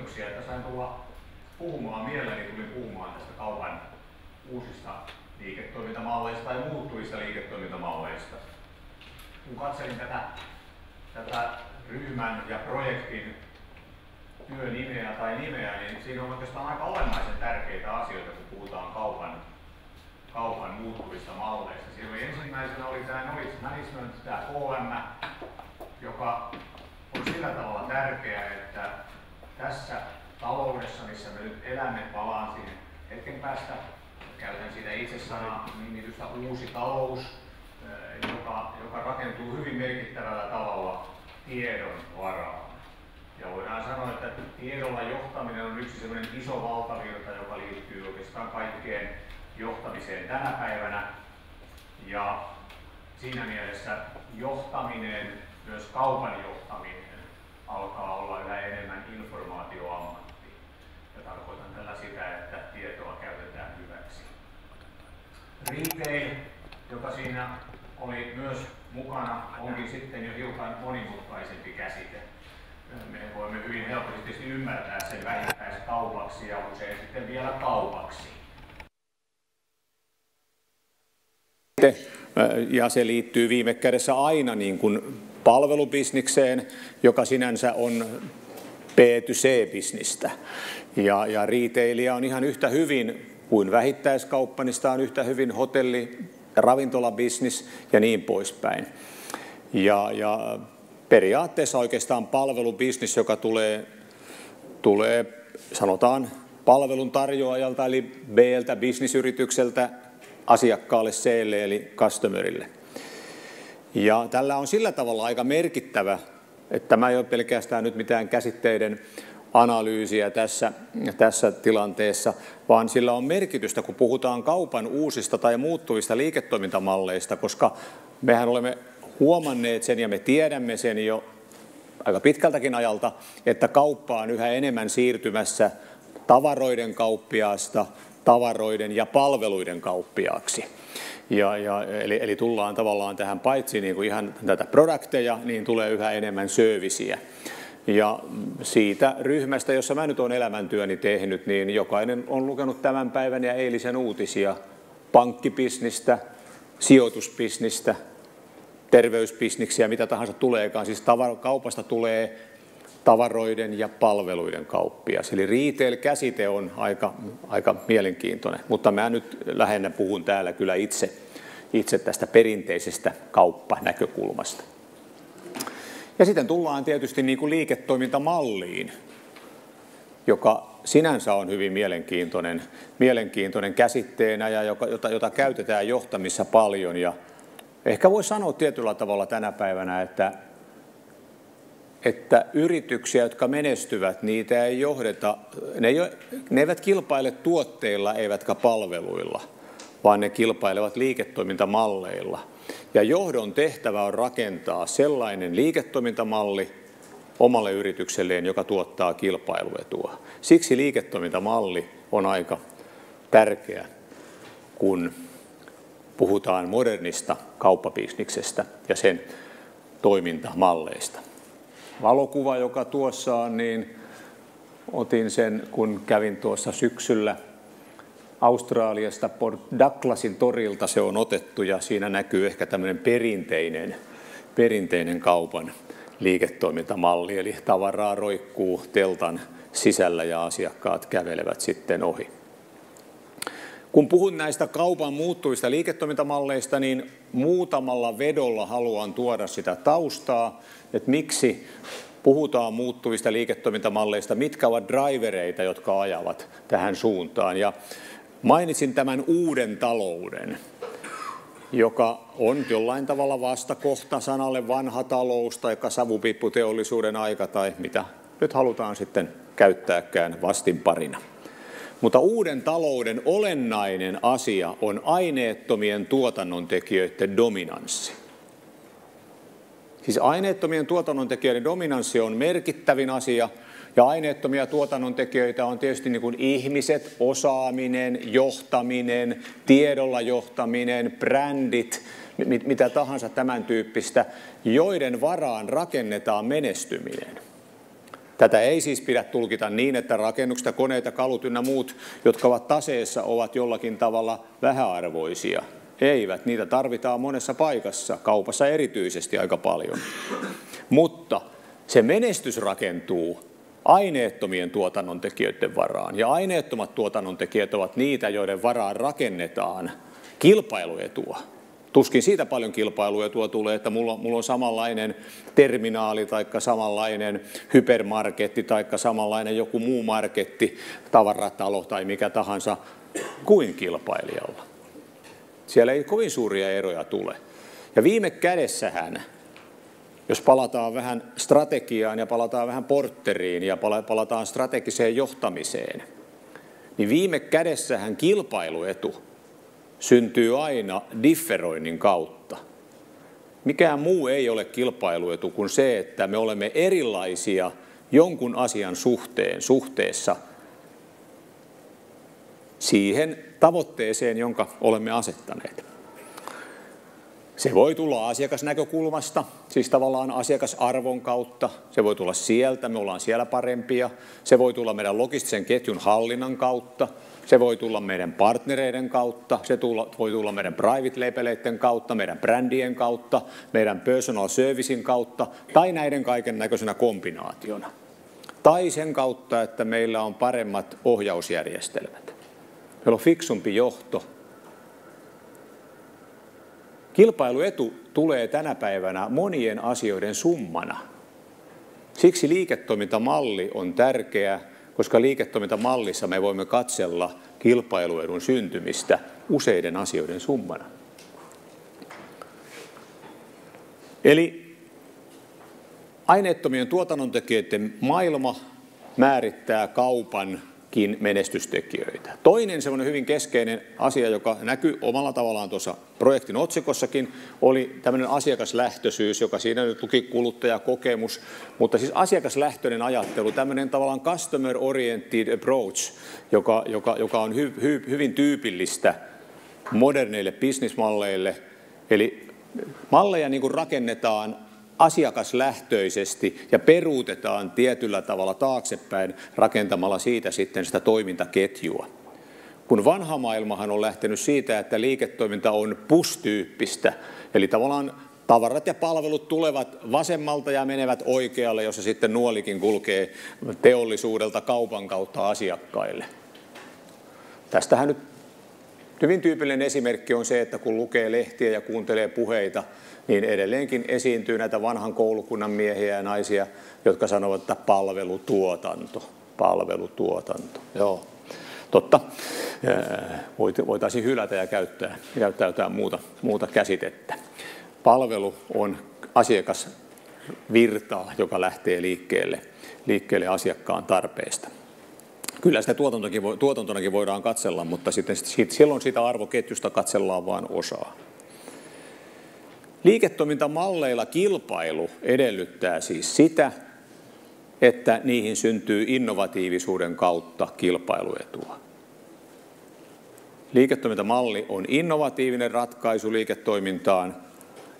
kiitoksia, että sain tulla puhumaan. Mielelläni tulin puhumaan tästä kaupan uusista liiketoimintamalleista tai muuttuvista liiketoimintamalleista. Kun katselin tätä ryhmän ja projektin työnimeä tai nimeä, niin siinä on oikeastaan aika olennaisen tärkeitä asioita, kun puhutaan kaupan muuttuvista malleista. Siellä ensimmäisenä oli tämä Knowledge Management, tämä KM, joka on sillä tavalla tärkeä, että tässä taloudessa, missä me nyt elämme, palaan siihen hetken päästä, käytän siitä itse sanaa nimitystä uusi talous, joka rakentuu hyvin merkittävällä tavalla tiedon varaan. Ja voidaan sanoa, että tiedolla johtaminen on yksi sellainen iso valtavirta, joka liittyy oikeastaan kaikkeen johtamiseen tänä päivänä. Ja siinä mielessä johtaminen, myös kaupan johtaminen, alkaa olla yhä enemmän informaatioammatti. Ja tarkoitan tällä sitä, että tietoa käytetään hyväksi. Retail, joka siinä oli myös mukana, onkin sitten jo hiukan monimutkaisempi käsite. Me voimme hyvin helposti ymmärtää sen vähittäiskaupaksi ja usein sitten vielä kaupaksi. Ja se liittyy viime kädessä aina niin kuin palvelubisnikseen, joka sinänsä on B2C-bisnistä. Ja retailia on ihan yhtä hyvin kuin vähittäiskauppa, niin sitä on yhtä hyvin hotelli- ja ravintolabisnis ja niin poispäin. Ja periaatteessa oikeastaan palvelubisnis, joka tulee sanotaan palvelun tarjoajalta eli B:ltä, bisnisyritykseltä, asiakkaalle C:lle eli customerille. Ja tällä on sillä tavalla aika merkittävä, että tämä ei ole pelkästään nyt mitään käsitteiden analyysiä tässä tilanteessa, vaan sillä on merkitystä, kun puhutaan kaupan uusista tai muuttuvista liiketoimintamalleista, koska mehän olemme huomanneet sen ja me tiedämme sen jo aika pitkältäkin ajalta, että kauppa on yhä enemmän siirtymässä tavaroiden kauppiaasta tavaroiden ja palveluiden kauppiaaksi. Eli tullaan tavallaan tähän paitsi niin kuin ihan tätä producteja, niin tulee yhä enemmän serviceä. Ja siitä ryhmästä, jossa mä nyt olen elämäntyöni tehnyt, niin jokainen on lukenut tämän päivän ja eilisen uutisia pankkibisnistä, sijoitusbisnistä, terveysbisniksiä, mitä tahansa tuleekaan. Siis kaupasta tulee tavaroiden ja palveluiden kauppias. Eli retail-käsite on aika mielenkiintoinen, mutta mä nyt lähinnä puhun täällä kyllä itse tästä perinteisestä kauppanäkökulmasta. Ja sitten tullaan tietysti niin kuin liiketoimintamalliin, joka sinänsä on hyvin mielenkiintoinen käsitteenä ja jota käytetään johtamissa paljon. Ja ehkä voisi sanoa tietyllä tavalla tänä päivänä, että yrityksiä, jotka menestyvät, niitä ei johdeta, ne eivät kilpaile tuotteilla eivätkä palveluilla, vaan ne kilpailevat liiketoimintamalleilla. Ja johdon tehtävä on rakentaa sellainen liiketoimintamalli omalle yritykselleen, joka tuottaa kilpailuetua. Siksi liiketoimintamalli on aika tärkeä, kun puhutaan modernista kauppabisniksestä ja sen toimintamalleista. Valokuva, joka tuossa on, niin otin sen, kun kävin tuossa syksyllä Australiasta Port Douglasin torilta se on otettu ja siinä näkyy ehkä tämmöinen perinteinen kaupan liiketoimintamalli, eli tavaraa roikkuu teltan sisällä ja asiakkaat kävelevät sitten ohi. Kun puhun näistä kaupan muuttuvista liiketoimintamalleista, niin muutamalla vedolla haluan tuoda sitä taustaa, että miksi puhutaan muuttuvista liiketoimintamalleista, mitkä ovat drivereita, jotka ajavat tähän suuntaan. Ja mainitsin tämän uuden talouden, joka on jollain tavalla vastakohta sanalle vanha talous tai savupiipputeollisuuden aika tai mitä nyt halutaan sitten käyttääkään vastinparina. Mutta uuden talouden olennainen asia on aineettomien tuotannontekijöiden dominanssi. Siis aineettomien tuotannontekijöiden dominanssi on merkittävin asia, ja aineettomia tuotannontekijöitä on tietysti niin kuin ihmiset, osaaminen, johtaminen, tiedolla johtaminen, brändit, mitä tahansa tämän tyyppistä, joiden varaan rakennetaan menestyminen. Tätä ei siis pidä tulkita niin, että rakennukset, koneet ja kalut ynnä muut, jotka ovat taseessa, ovat jollakin tavalla vähäarvoisia. Eivät, niitä tarvitaan monessa paikassa, kaupassa erityisesti aika paljon. Mutta se menestys rakentuu aineettomien tuotannontekijöiden varaan. Ja aineettomat tuotannontekijät ovat niitä, joiden varaan rakennetaan kilpailuetua. Tuskin siitä paljon kilpailuetua tulee, että mulla on samanlainen terminaali tai samanlainen hypermarketti tai samanlainen joku muu marketti, tavaratalo tai mikä tahansa kuin kilpailijalla. Siellä ei kovin suuria eroja tule. Ja viime kädessähän, jos palataan vähän strategiaan ja palataan vähän Porteriin ja palataan strategiseen johtamiseen, niin viime kädessähän kilpailuetu syntyy aina differoinnin kautta. Mikään muu ei ole kilpailuetu kuin se, että me olemme erilaisia jonkun asian suhteessa siihen tavoitteeseen, jonka olemme asettaneet. Se voi tulla asiakasnäkökulmasta, siis tavallaan asiakasarvon kautta. Se voi tulla sieltä, me ollaan siellä parempia. Se voi tulla meidän logistisen ketjun hallinnan kautta. Se voi tulla meidän partnereiden kautta. Se voi tulla meidän private labeleiden kautta, meidän brändien kautta, meidän personal servicin kautta tai näiden kaiken näköisenä kombinaationa. Tai sen kautta, että meillä on paremmat ohjausjärjestelmät. Meillä on fiksumpi johto. Kilpailuetu tulee tänä päivänä monien asioiden summana. Siksi liiketoimintamalli on tärkeä, koska liiketoimintamallissa me voimme katsella kilpailuedun syntymistä useiden asioiden summana. Eli aineettomien tuotannontekijöiden maailma määrittää kaupankin menestystekijöitä. Toinen semmoinen hyvin keskeinen asia, joka näkyy omalla tavallaan tuossa projektin otsikossakin, oli tämmöinen asiakaslähtöisyys, joka siinä nyt luki kuluttajakokemus, mutta siis asiakaslähtöinen ajattelu, tämmöinen tavallaan customer oriented approach, joka on hyvin tyypillistä moderneille bisnismalleille. Eli malleja niin kuin rakennetaan asiakaslähtöisesti ja peruutetaan tietyllä tavalla taaksepäin rakentamalla siitä sitten sitä toimintaketjua. Kun vanha maailmahan on lähtenyt siitä, että liiketoiminta on push-tyyppistä, eli tavallaan tavarat ja palvelut tulevat vasemmalta ja menevät oikealle, jossa sitten nuolikin kulkee teollisuudelta kaupan kautta asiakkaille. Tästähän nyt hyvin tyypillinen esimerkki on se, että kun lukee lehtiä ja kuuntelee puheita, niin edelleenkin esiintyy näitä vanhan koulukunnan miehiä ja naisia, jotka sanovat, että palvelutuotanto. Joo, totta. Voitaisiin hylätä ja käyttää jotain muuta käsitettä. Palvelu on asiakasvirtaa, joka lähtee liikkeelle asiakkaan tarpeesta. Kyllä sitä tuotantonakin voidaan katsella, mutta sitten silloin sitä arvoketjusta katsellaan vain osaa. Liiketoimintamalleilla kilpailu edellyttää siis sitä, että niihin syntyy innovatiivisuuden kautta kilpailuetua. Liiketoimintamalli on innovatiivinen ratkaisu liiketoimintaan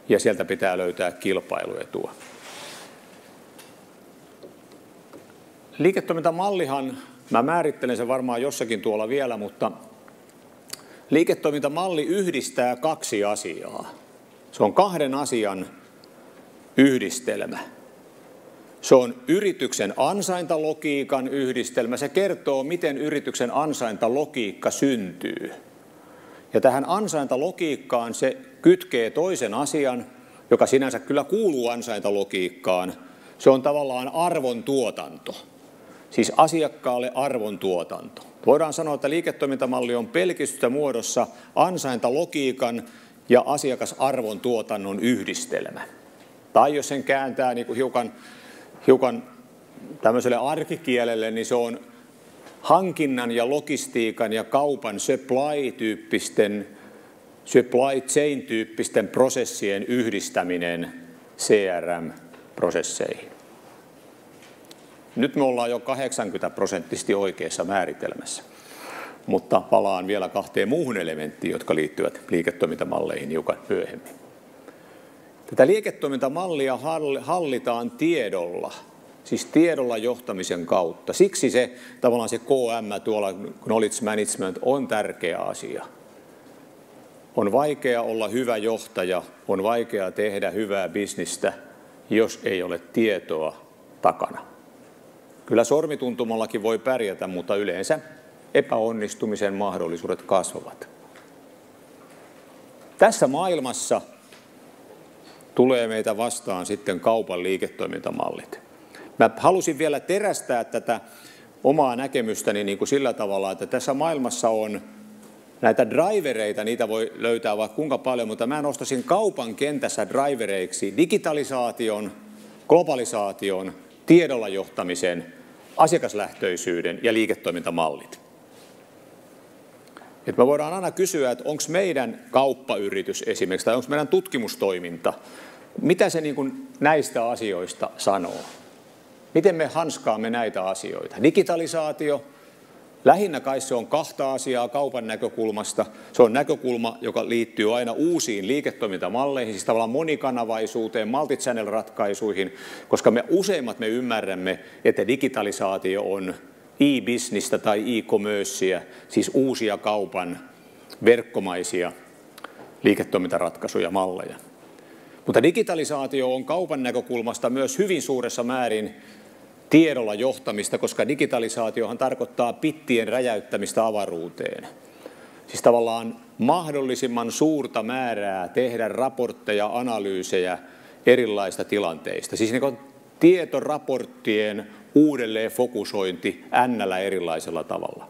ja sieltä pitää löytää kilpailuetua. Liiketoimintamallihan, mä määrittelen sen varmaan jossakin tuolla vielä, mutta liiketoimintamalli yhdistää kaksi asiaa. Se on kahden asian yhdistelmä. Se on yrityksen ansaintalogiikan yhdistelmä. Se kertoo, miten yrityksen ansaintalogiikka syntyy. Ja tähän ansaintalogiikkaan se kytkee toisen asian, joka sinänsä kyllä kuuluu ansaintalogiikkaan. Se on tavallaan arvontuotanto. Siis asiakkaalle arvontuotanto. Voidaan sanoa, että liiketoimintamalli on pelkistetyssä muodossa ansaintalogiikan ja asiakasarvon tuotannon yhdistelmä. Tai jos sen kääntää niin kuin hiukan tämmöiselle arkikielelle, niin se on hankinnan ja logistiikan ja kaupan supply chain-tyyppisten prosessien yhdistäminen CRM-prosesseihin. Nyt me ollaan jo 80% oikeassa määritelmässä. Mutta palaan vielä kahteen muuhun elementtiin, jotka liittyvät liiketoimintamalleihin hiukan myöhemmin. Tätä liiketoimintamallia hallitaan tiedolla. siis tiedolla johtamisen kautta. Siksi se tavallaan se KM tuolla, knowledge management, on tärkeä asia. On vaikea olla hyvä johtaja, on vaikea tehdä hyvää bisnistä, jos ei ole tietoa takana. Kyllä sormituntumallakin voi pärjätä, mutta yleensä epäonnistumisen mahdollisuudet kasvavat. Tässä maailmassa tulee meitä vastaan sitten kaupan liiketoimintamallit. Mä halusin vielä terästää tätä omaa näkemystäni niin kuin sillä tavalla, että tässä maailmassa on näitä drivereita, niitä voi löytää vaikka kuinka paljon, mutta mä nostaisin kaupan kentässä drivereiksi digitalisaation, globalisaation, tiedolla johtamisen, asiakaslähtöisyyden ja liiketoimintamallit. Et me voidaan aina kysyä, että onko meidän kauppayritys esimerkiksi, tai onko meidän tutkimustoiminta, mitä se niin kuin näistä asioista sanoo? Miten me hanskaamme näitä asioita? Digitalisaatio, lähinnä kai se on kahta asiaa kaupan näkökulmasta. Se on näkökulma, joka liittyy aina uusiin liiketoimintamalleihin, siis tavallaan monikanavaisuuteen, multi-channel-ratkaisuihin, koska useimmat me ymmärrämme, että digitalisaatio on e-businessta tai e-commercea, siis uusia kaupan verkkomaisia liiketoimintaratkaisuja, malleja. Mutta digitalisaatio on kaupan näkökulmasta myös hyvin suuressa määrin tiedolla johtamista, koska digitalisaatiohan tarkoittaa bittien räjäyttämistä avaruuteen. Siis tavallaan mahdollisimman suurta määrää tehdä raportteja, analyysejä erilaisista tilanteista. Siis niin tietoraporttien uudelleen fokusointi N:llä erilaisella tavalla.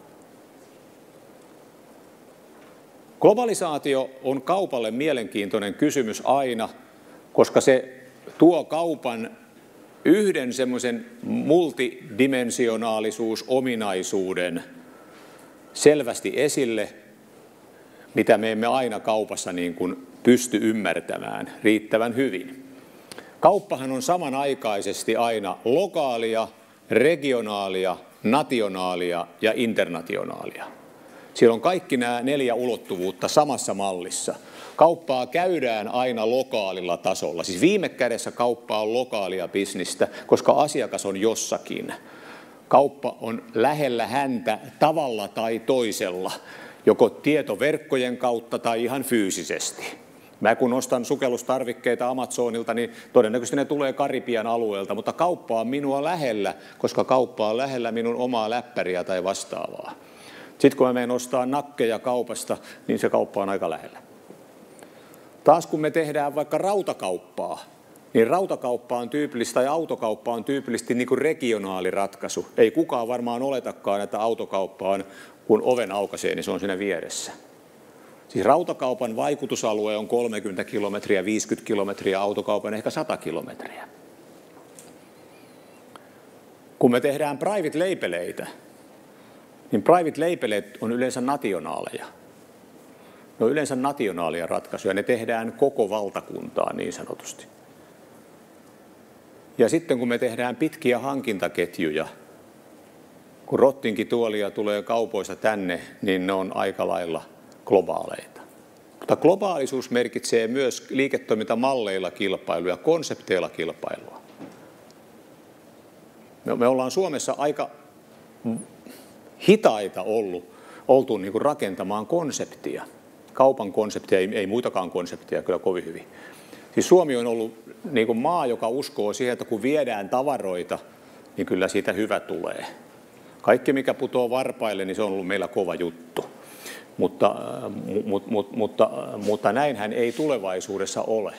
Globalisaatio on kaupalle mielenkiintoinen kysymys aina, koska se tuo kaupan yhden semmoisen multidimensionaalisuusominaisuuden selvästi esille, mitä me emme aina kaupassa niin kuin pysty ymmärtämään riittävän hyvin. Kauppahan on samanaikaisesti aina lokaalia, regionaalia, nationaalia ja internationaalia. Siellä on kaikki nämä 4 ulottuvuutta samassa mallissa. Kauppaa käydään aina lokaalilla tasolla. Siis viime kädessä kauppa on lokaalia bisnistä, koska asiakas on jossakin. Kauppa on lähellä häntä tavalla tai toisella, joko tietoverkkojen kautta tai ihan fyysisesti. Mä kun ostan sukellustarvikkeita Amazonilta, niin todennäköisesti ne tulee Karibian alueelta, mutta kauppa on minua lähellä, koska kauppa on lähellä minun omaa läppäriä tai vastaavaa. Sitten kun mä menen ostaa nakkeja kaupasta, niin se kauppa on aika lähellä. Taas kun me tehdään vaikka rautakauppaa, niin rautakauppa on tyypillistä ja autokauppa on tyypillisesti niin kuin regionaaliratkaisu. Ei kukaan varmaan oletakaan, että autokauppa on, kun oven aukaisee, niin se on siinä vieressä. Siis rautakaupan vaikutusalue on 30 kilometriä, 50 kilometriä, autokaupan ehkä 100 kilometriä. Kun me tehdään private labeleitä, niin private labelet on yleensä nationaaleja. Ne on yleensä nationaalia ratkaisuja, ne tehdään koko valtakuntaan niin sanotusti. Ja sitten kun me tehdään pitkiä hankintaketjuja, kun rottinkituolia tulee kaupoista tänne, niin ne on aika lailla globaaleita. Mutta globaalisuus merkitsee myös liiketoimintamalleilla kilpailua ja konsepteilla kilpailua. Me ollaan Suomessa aika hitaita oltu niin kuin rakentamaan konseptia. Kaupan konseptia, ei muitakaan konsepteja kyllä kovin hyvin. Siis Suomi on ollut niin kuin maa, joka uskoo siihen, että kun viedään tavaroita, niin kyllä siitä hyvä tulee. Kaikki mikä putoo varpaille, niin se on ollut meillä kova juttu. Mutta näinhän ei tulevaisuudessa ole.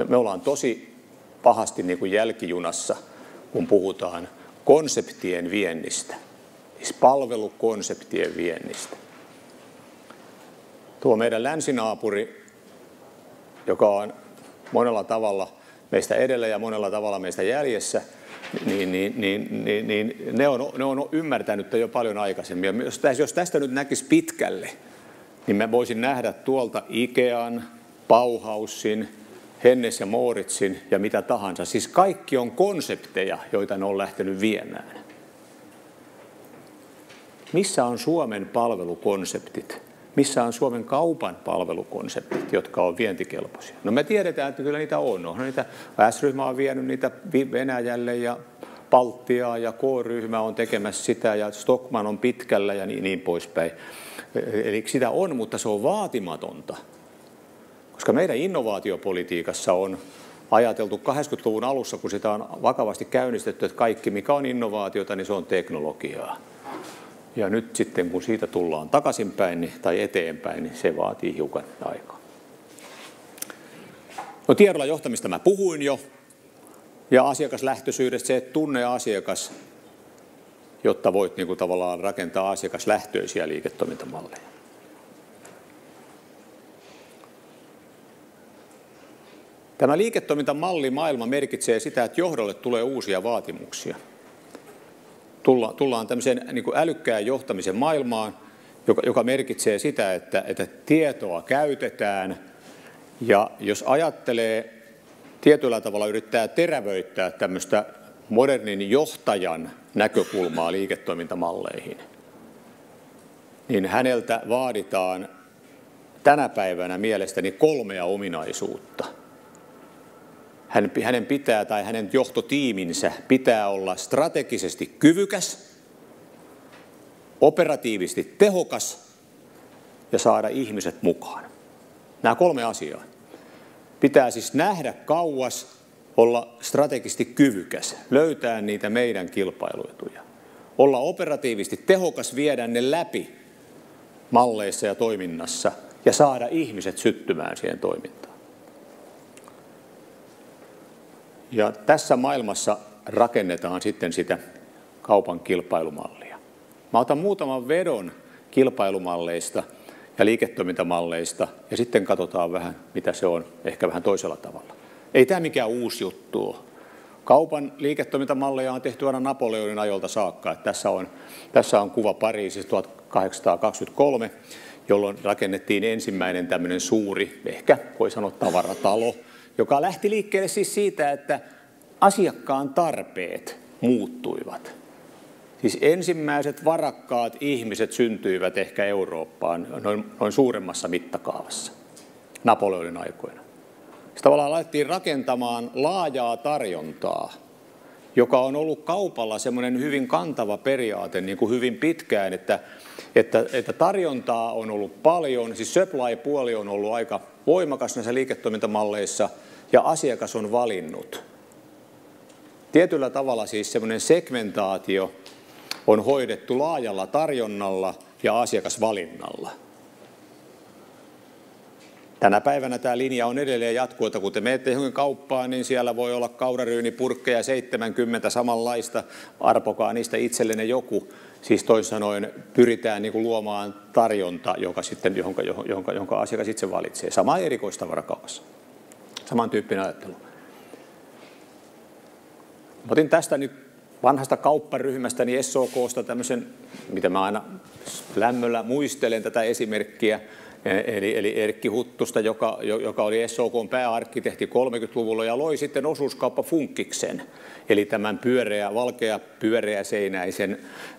Me ollaan tosi pahasti niin kuin jälkijunassa, kun puhutaan konseptien viennistä. Siis palvelukonseptien viennistä. Tuo meidän länsinaapuri, joka on monella tavalla meistä edellä ja monella tavalla meistä jäljessä, ne on ymmärtänyt jo paljon aikaisemmin. Jos tästä nyt näkisi pitkälle, niin mä voisin nähdä tuolta Ikean, Bauhausin, Hennes ja Mauritsin ja mitä tahansa. Siis kaikki on konsepteja, joita ne on lähtenyt viemään. Missä on Suomen palvelukonseptit? missä on Suomen kaupan palvelukonseptit, jotka on vientikelpoisia. No me tiedetään, että kyllä niitä on. No, niitä S-ryhmä on vienyt niitä Venäjälle ja Baltiaan ja K-ryhmä on tekemässä sitä ja Stockmann on pitkällä ja niin poispäin. Eli sitä on, mutta se on vaatimatonta. Koska meidän innovaatiopolitiikassa on ajateltu 80-luvun alussa, kun sitä on vakavasti käynnistetty, että kaikki mikä on innovaatiota, niin se on teknologiaa. Ja nyt sitten kun siitä tullaan takaisinpäin tai eteenpäin, niin se vaatii hiukan aikaa. No tiedolla johtamista mä puhuin jo. Ja asiakaslähtöisyydestä se, että tunne asiakas, jotta voit niin kuin tavallaan rakentaa asiakaslähtöisiä liiketoimintamalleja. Tämä liiketoimintamallimaailma merkitsee sitä, että johdolle tulee uusia vaatimuksia. Tullaan tämmöiseen niin kuin älykkään johtamisen maailmaan, joka merkitsee sitä, että tietoa käytetään. Ja jos ajattelee, tietyllä tavalla yrittää terävöittää tämmöistä modernin johtajan näkökulmaa liiketoimintamalleihin, niin häneltä vaaditaan tänä päivänä mielestäni 3 ominaisuutta. Hänen pitää tai hänen johtotiiminsä pitää olla strategisesti kyvykäs, operatiivisesti tehokas ja saada ihmiset mukaan. Nämä 3 asiaa. Pitää siis nähdä kauas, olla strategisesti kyvykäs, löytää niitä meidän kilpailuetuja. Olla operatiivisesti tehokas, viedä ne läpi malleissa ja toiminnassa ja saada ihmiset syttymään siihen toimintaan. Ja tässä maailmassa rakennetaan sitten sitä kaupan kilpailumallia. Mä otan muutaman vedon kilpailumalleista ja liiketoimintamalleista, ja sitten katsotaan vähän, mitä se on, ehkä vähän toisella tavalla. Ei tämä mikään uusi juttu ole. Kaupan liiketoimintamalleja on tehty aina Napoleonin ajolta saakka. Tässä on kuva Pariisista 1823, jolloin rakennettiin ensimmäinen tämmöinen suuri, ehkä voi sanoa tavaratalo, joka lähti liikkeelle siis siitä, että asiakkaan tarpeet muuttuivat. Siis ensimmäiset varakkaat ihmiset syntyivät ehkä Eurooppaan noin suuremmassa mittakaavassa Napoleonin aikoina. Sitten tavallaan alettiin rakentamaan laajaa tarjontaa, joka on ollut kaupalla semmoinen hyvin kantava periaate niin kuin hyvin pitkään, että tarjontaa on ollut paljon, siis supply-puoli on ollut aika voimakas näissä liiketoimintamalleissa ja asiakas on valinnut. Tietyllä tavalla siis semmoinen segmentaatio on hoidettu laajalla tarjonnalla ja asiakasvalinnalla. Tänä päivänä tämä linja on edelleen jatkuu, että kun te menette johonkin kauppaan, niin siellä voi olla kauraryynipurkkeja 70 samanlaista, arpokaa niistä itsellenne joku. Siis toisin sanoen pyritään niin kuin luomaan tarjonta, jonka asiakas itse valitsee. Sama erikoistavarakaupassa. Samantyyppinen ajattelu. Otin tästä nyt vanhasta kaupparyhmästäni SOK:sta tämmöisen, mitä mä aina lämmöllä muistelen tätä esimerkkiä, eli Erkki Huttusta, joka oli SOK:n pääarkkitehti 30-luvulla ja loi sitten osuuskauppa Funkkiksen, eli tämän valkea pyöreä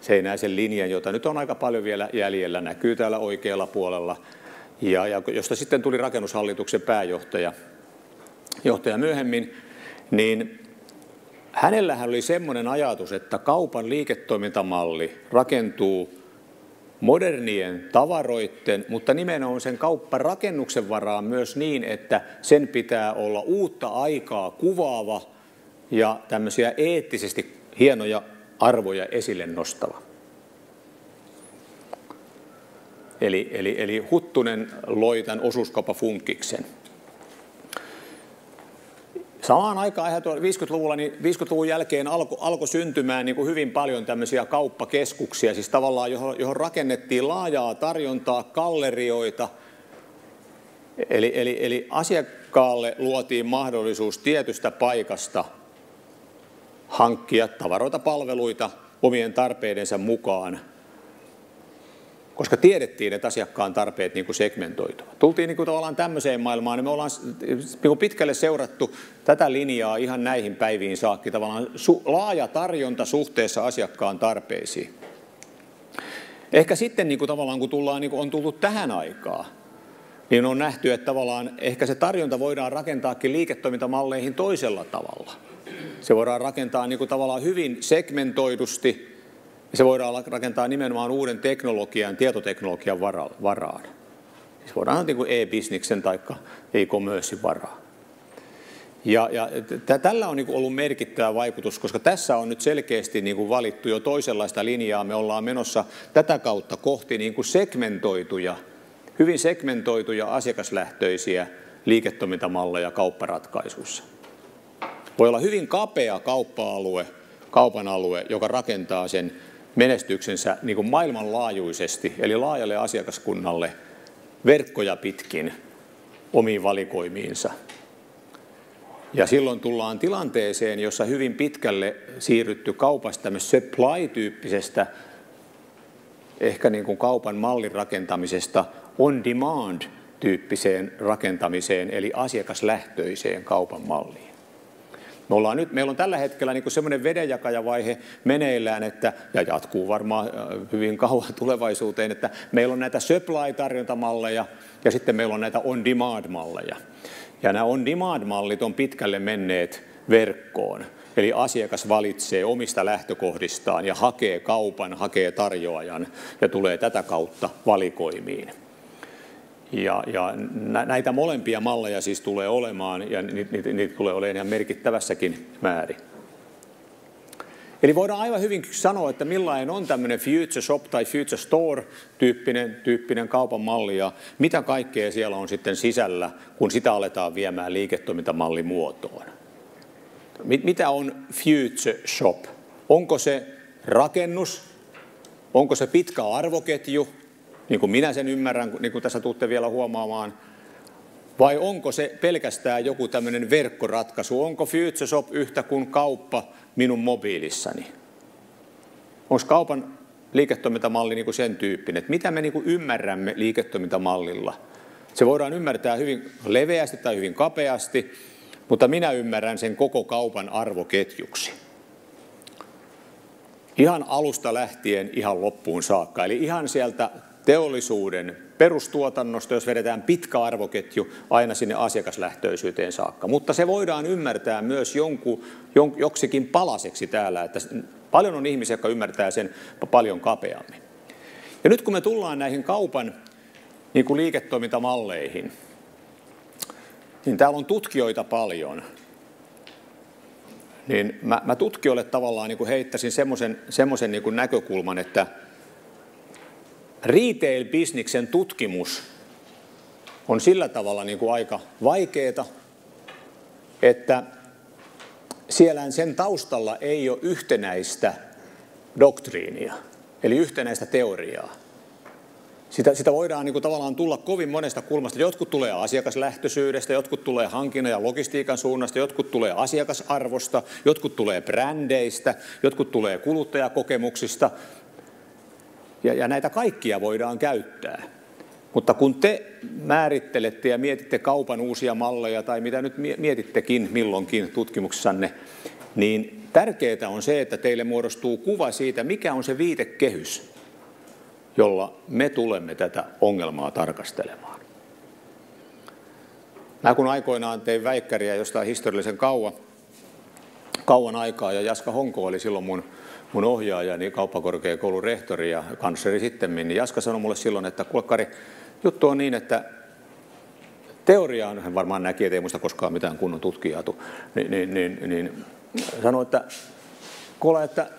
seinäisen linjan, jota nyt on aika paljon vielä jäljellä, näkyy täällä oikealla puolella, ja josta sitten tuli rakennushallituksen pääjohtaja myöhemmin, niin hänellähän oli semmoinen ajatus, että kaupan liiketoimintamalli rakentuu modernien tavaroiden, mutta nimenomaan sen kaupparakennuksen varaan myös niin, että sen pitää olla uutta aikaa kuvaava ja tämmöisiä eettisesti hienoja arvoja esille nostava. Eli Huttunen loi tämän osuuskauppa Funkkiksen. Samaan aikaan 50-luvulla, niin 50-luvun jälkeen alkoi syntymään niin kuin hyvin paljon tämmöisiä kauppakeskuksia, siis tavallaan johon rakennettiin laajaa tarjontaa, gallerioita. Eli asiakkaalle luotiin mahdollisuus tietystä paikasta hankkia tavaroita, palveluita omien tarpeidensa mukaan, koska tiedettiin, että asiakkaan tarpeet niin kuin segmentoituvat. Tultiin niin kuin tavallaan tämmöiseen maailmaan, niin me ollaan niin kuin pitkälle seurattu tätä linjaa ihan näihin päiviin saakka, tavallaan laaja tarjonta suhteessa asiakkaan tarpeisiin. Ehkä sitten niin kuin tavallaan kun on tullut tähän aikaan, niin on nähty, että tavallaan ehkä se tarjonta voidaan rakentaakin liiketoimintamalleihin toisella tavalla. Se voidaan rakentaa niin kuin tavallaan hyvin segmentoidusti, ja se voidaan rakentaa nimenomaan uuden teknologian, tietoteknologian varaan. Se voidaan niin kuin e-bisniksen tai e-commercein varaan. Ja tällä on niin kuin ollut merkittävä vaikutus, koska tässä on nyt selkeästi niin kuin valittu jo toisenlaista linjaa. Me ollaan menossa tätä kautta kohti niin kuin hyvin segmentoituja asiakaslähtöisiä liiketoimintamalleja kaupparatkaisuissa. Voi olla hyvin kapea kaupan alue, joka rakentaa sen menestyksensä niin kuin maailmanlaajuisesti, eli laajalle asiakaskunnalle verkkoja pitkin omiin valikoimiinsa. Ja silloin tullaan tilanteeseen, jossa hyvin pitkälle siirrytty kaupasta tämmöisestä supply-tyyppisestä ehkä niin kuin kaupan mallin rakentamisesta on-demand-tyyppiseen rakentamiseen, eli asiakaslähtöiseen kaupan malliin. Meillä on tällä hetkellä niin kuin semmoinen vedenjakajavaihe meneillään, ja jatkuu varmaan hyvin kauan tulevaisuuteen, että meillä on näitä supply-tarjontamalleja ja sitten meillä on näitä on-demand-malleja. Ja nämä on-demand-mallit on pitkälle menneet verkkoon. Eli asiakas valitsee omista lähtökohdistaan ja hakee kaupan, hakee tarjoajan ja tulee tätä kautta valikoimiin. Ja näitä molempia malleja siis tulee olemaan ja niitä tulee olemaan ihan merkittävässäkin määrin. Eli voidaan aivan hyvin sanoa, että millainen on tämmöinen Future Shop tai Future Store tyyppinen kaupan malli ja mitä kaikkea siellä on sitten sisällä, kun sitä aletaan viemään liiketoimintamallimuotoon. Mitä on Future Shop? Onko se rakennus? Onko se pitkä arvoketju, niin kuin minä sen ymmärrän, niin kuin tässä tuutte vielä huomaamaan? Vai onko se pelkästään joku tämmöinen verkkoratkaisu? Onko Future Shop yhtä kuin kauppa minun mobiilissani? Onko kaupan liiketoimintamalli niin kuin sen tyyppinen? Että mitä me niin kuin ymmärrämme liiketoimintamallilla? Se voidaan ymmärtää hyvin leveästi tai hyvin kapeasti, mutta minä ymmärrän sen koko kaupan arvoketjuksi. Ihan alusta lähtien ihan loppuun saakka. Eli ihan sieltä teollisuuden perustuotannosta, jos vedetään pitkä arvoketju aina sinne asiakaslähtöisyyteen saakka. Mutta se voidaan ymmärtää myös joksikin palaseksi täällä, että paljon on ihmisiä, jotka ymmärtää sen paljon kapeammin. Ja nyt kun me tullaan näihin kaupan niin kuin liiketoimintamalleihin, niin täällä on tutkijoita paljon. Niin mä tutkijoille tavallaan niin kuin heittäisin semmoisen niin kuin näkökulman, että retail-bisniksen tutkimus on sillä tavalla niin kuin aika vaikeaa, että siellä sen taustalla ei ole yhtenäistä doktriinia, eli yhtenäistä teoriaa. Sitä voidaan niin kuin tavallaan tulla kovin monesta kulmasta. Jotkut tulee asiakaslähtöisyydestä, jotkut tulee hankinnan ja logistiikan suunnasta, jotkut tulee asiakasarvosta, jotkut tulee brändeistä, jotkut tulee kuluttajakokemuksista. Ja näitä kaikkia voidaan käyttää. Mutta kun te määrittelette ja mietitte kaupan uusia malleja tai mitä nyt mietittekin milloinkin tutkimuksessanne, niin tärkeää on se, että teille muodostuu kuva siitä, mikä on se viitekehys, jolla me tulemme tätä ongelmaa tarkastelemaan. Mä kun aikoinaan tein väikkäriä jostain historiallisen kauan aikaa ja Jaska Honko oli silloin mun ohjaajani, kauppakorkeakoulun rehtori ja kansleri sittemmin, niin Jaska sanoi mulle silloin, että kuule Kari, juttu on niin, että teoriaan, hän varmaan näki, ettei muista koskaan mitään kunnon tutkijaa, niin sanoi, että kuule, että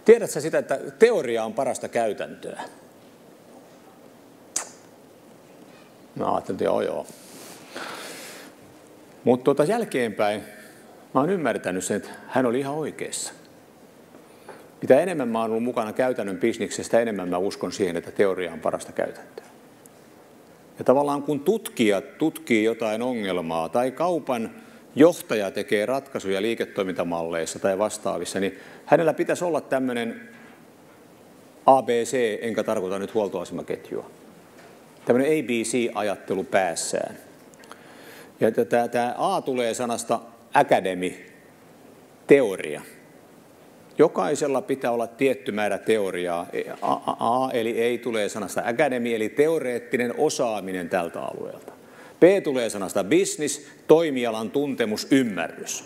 tiedät sä sitä, että teoria on parasta käytäntöä? Mä ajattelin, että joo. Mutta jälkeenpäin mä oon ymmärtänyt sen, että hän oli ihan oikeassa. Mitä enemmän mä oon ollut mukana käytännön bisniksestä, enemmän mä uskon siihen, että teoria on parasta käytäntöä. Ja tavallaan kun tutkijat tutkii jotain ongelmaa tai kaupan johtaja tekee ratkaisuja liiketoimintamalleissa tai vastaavissa, niin hänellä pitäisi olla tämmöinen ABC, enkä tarkoita nyt huoltoasemaketjua. Tämmöinen ABC-ajattelu päässään. Ja tämä A tulee sanasta academy, teoria. Jokaisella pitää olla tietty määrä teoriaa. A eli ei tulee sanasta academy, eli teoreettinen osaaminen tältä alueelta. B tulee sanasta business, toimialan tuntemus, ymmärrys.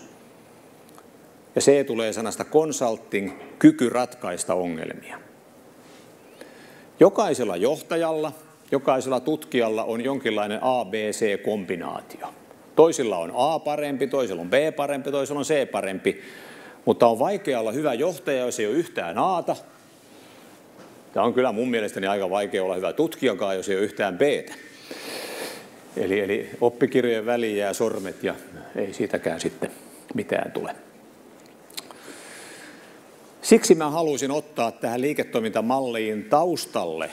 Ja C tulee sanasta consulting, kyky ratkaista ongelmia. Jokaisella johtajalla, jokaisella tutkijalla on jonkinlainen A-B-C-kombinaatio. Toisilla on A parempi, toisilla on B parempi, toisilla on C parempi. Mutta on vaikea olla hyvä johtaja, jos ei ole yhtään A:ta. Tämä on kyllä mun mielestäni aika vaikea olla hyvä tutkijakaan, jos ei ole yhtään B:tä. Eli oppikirjojen väliin jää sormet ja ei siitäkään sitten mitään tule. Siksi mä halusin ottaa tähän liiketoimintamalliin taustalle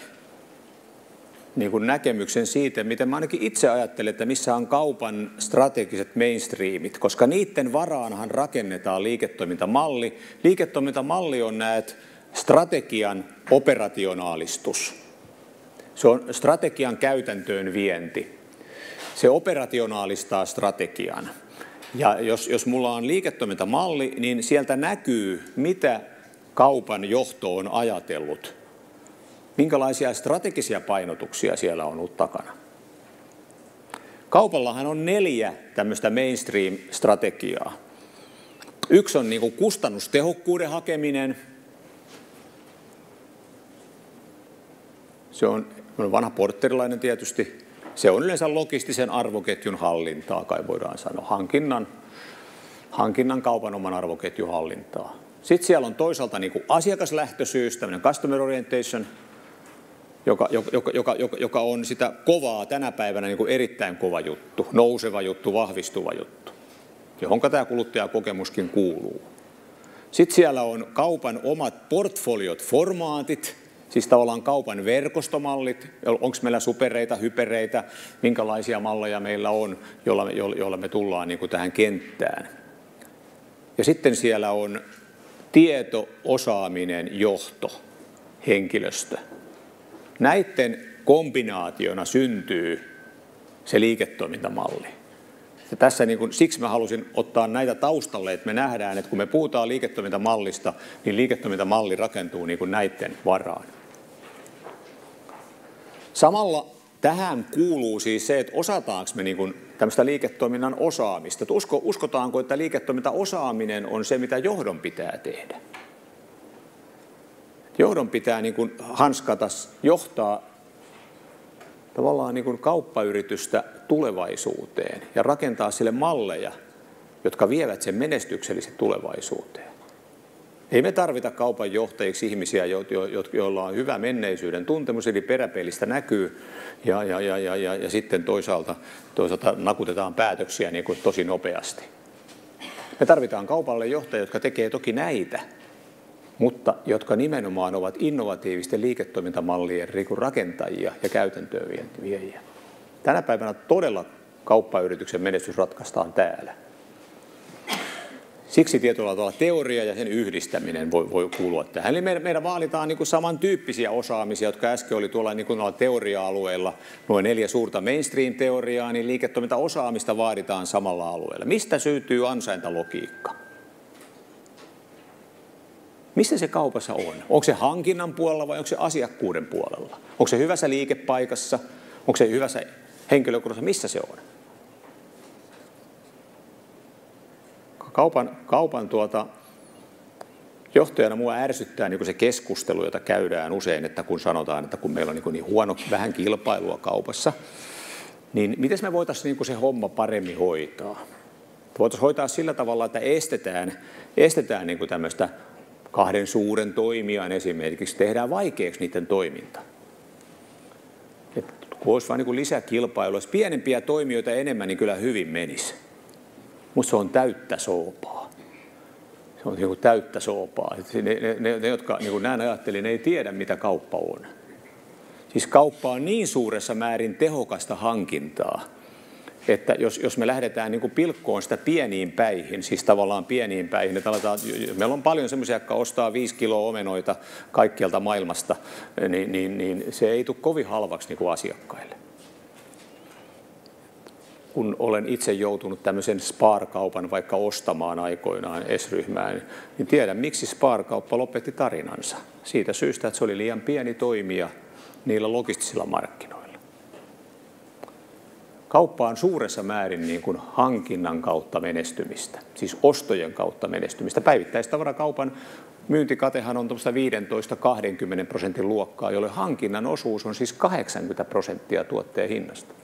niin kuin näkemyksen siitä, miten mä ainakin itse ajattelen, että missä on kaupan strategiset mainstreamit, koska niiden varaanhan rakennetaan liiketoimintamalli. Liiketoimintamalli on strategian operationaalistus. Se on strategian käytäntöön vienti. Se operationaalistaa strategian. Ja jos mulla on liiketoimintamalli, niin sieltä näkyy, mitä kaupan johto on ajatellut. Minkälaisia strategisia painotuksia siellä on ollut takana. Kaupallahan on 4 tämmöistä mainstream-strategiaa. Yksi on niin kuin kustannustehokkuuden hakeminen. Se on vanha porterilainen tietysti. Se on yleensä logistisen arvoketjun hallintaa, kai voidaan sanoa. Hankinnan kaupan oman arvoketjun hallintaa. Sitten siellä on toisaalta niin kuin asiakaslähtöisyys, tämmöinen customer orientation, joka on sitä kovaa tänä päivänä niin kuin erittäin kova juttu, nouseva juttu, vahvistuva juttu, johonka tämä kuluttajakokemuskin kuuluu. Sitten siellä on kaupan omat portfoliot, formaatit, siis tavallaan kaupan verkostomallit, onko meillä supereita, hypereitä, minkälaisia malleja meillä on, joilla me tullaan niin kuin tähän kenttään. Ja sitten siellä on tieto, osaaminen, johto, henkilöstö. Näiden kombinaationa syntyy se liiketoimintamalli. Ja tässä siksi mä halusin ottaa näitä taustalle, että me nähdään, että kun me puhutaan liiketoimintamallista, niin liiketoimintamalli rakentuu näiden varaan. Samalla tähän kuuluu siis se, että osataanko me tämmöistä liiketoiminnan osaamista. Että uskotaanko, että liiketoimintaosaaminen on se, mitä johdon pitää tehdä. Johdon pitää hanskata, johtaa tavallaan kauppayritystä tulevaisuuteen ja rakentaa sille malleja, jotka vievät sen menestyksellisesti tulevaisuuteen. Ei me tarvita kaupan johtajiksi ihmisiä, joilla on hyvä menneisyyden tuntemus, eli peräpeilistä näkyy ja sitten toisaalta nakutetaan päätöksiä tosi nopeasti. Me tarvitaan kaupalle johtajia, jotka tekee toki näitä, mutta jotka nimenomaan ovat innovatiivisten liiketoimintamallien rakentajia ja käytäntöön viejiä. Tänä päivänä todella kauppayrityksen menestys ratkaistaan täällä. Siksi tietyllä tavalla teoria ja sen yhdistäminen voi kuulua tähän. Eli meidän vaalitaan samantyyppisiä osaamisia, jotka äsken oli tuolla teoria-alueella, nuo 4 suurta mainstream-teoriaa, niin liiketoimintaosaamista vaaditaan samalla alueella. Mistä syntyy ansaintalogiikka? Missä se kaupassa on? Onko se hankinnan puolella vai onko se asiakkuuden puolella? Onko se hyvässä liikepaikassa? Onko se hyvässä henkilökunnassa? Missä se on? Kaupan johtajana mua ärsyttää se keskustelu, jota käydään usein, että kun sanotaan, että kun meillä on niin huono vähän kilpailua kaupassa, niin miten me voitaisiin se homma paremmin hoitaa? Voitaisiin hoitaa sillä tavalla, että estetään tämmöistä 2 suuren toimijan esimerkiksi, tehdään vaikeaksi niiden toiminta. Että kun olisi vain lisäkilpailua, jos pienempiä toimijoita enemmän, niin kyllä hyvin menisi. Mutta se on täyttä soopaa. Se on täyttä soopaa. Ne jotka näin ajattelin, ei tiedä, mitä kauppa on. Siis kauppa on niin suuressa määrin tehokasta hankintaa, että jos me lähdetään pilkkoon sitä pieniin päihin, siis tavallaan pieniin päihin, että meillä on paljon semmoisia, jotka ostaa 5 kiloa omenoita kaikkialta maailmasta, niin se ei tule kovin halvaksi asiakkaille. kun olen itse joutunut tämmöisen Spar-kaupan vaikka ostamaan aikoinaan S-ryhmään, niin tiedän, miksi Spar-kauppa lopetti tarinansa. Siitä syystä, että se oli liian pieni toimija niillä logistisilla markkinoilla. Kauppa on suuressa määrin niin kuin hankinnan kautta menestymistä, siis ostojen kautta menestymistä. Päivittäistavarakaupan myyntikatehan on tuosta 15-20% luokkaa, jolloin hankinnan osuus on siis 80% tuotteen hinnasta.